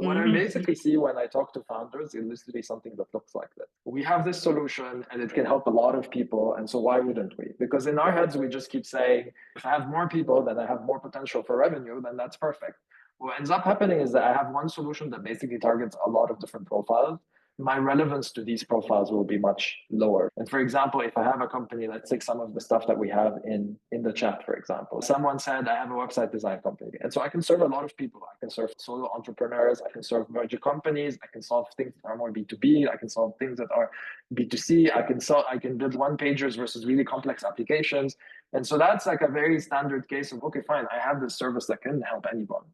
What I basically see when I talk to founders is literally something that looks like that. We have this solution and it can help a lot of people. And so why wouldn't we? Because in our heads, we just keep saying, if I have more people, then I have more potential for revenue, then that's perfect. What ends up happening is that I have one solution that basically targets a lot of different profiles. My relevance to these profiles will be much lower. And for example, if I have a company, let's take some of the stuff that we have in the chat, for example. Someone said, I have a website design company. And so I can serve a lot of people. I can serve solo entrepreneurs. I can serve larger companies. I can solve things that are more B2B. I can solve things that are B2C. I can build one pagers versus really complex applications. And so that's like a very standard case of, okay, fine, I have this service that can help anyone.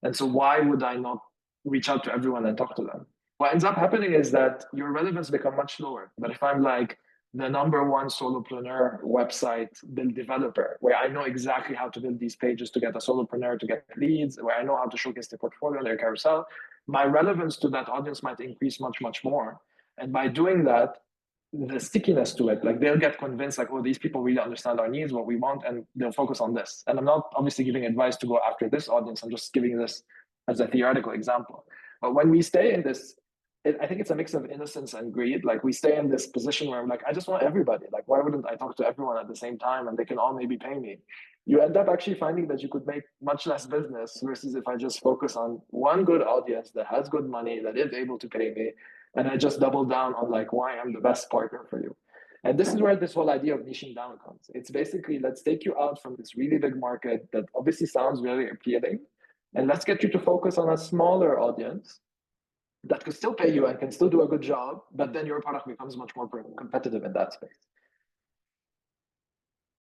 And so why would I not reach out to everyone and talk to them? What ends up happening is that your relevance become much lower. But if I'm like the number one solopreneur website build developer, where I know exactly how to build these pages to get a solopreneur to get leads, where I know how to showcase their portfolio and their carousel, my relevance to that audience might increase much, much more. And by doing that, the stickiness to it, like they'll get convinced, like, oh, these people really understand our needs, what we want, and they'll focus on this. And I'm not obviously giving advice to go after this audience. I'm just giving this as a theoretical example. But when we stay in this, I think it's a mix of innocence and greed. Like we stay in this position where I'm like, I just want everybody. Like, why wouldn't I talk to everyone at the same time and they can all maybe pay me? You end up actually finding that you could make much less business versus if I just focus on one good audience that has good money, that is able to pay me, and I just double down on like why I'm the best partner for you. And this is where this whole idea of niching down comes. It's basically, let's take you out from this really big market that obviously sounds very appealing, and let's get you to focus on a smaller audience that could still pay you and can still do a good job, but then your product becomes much more competitive in that space.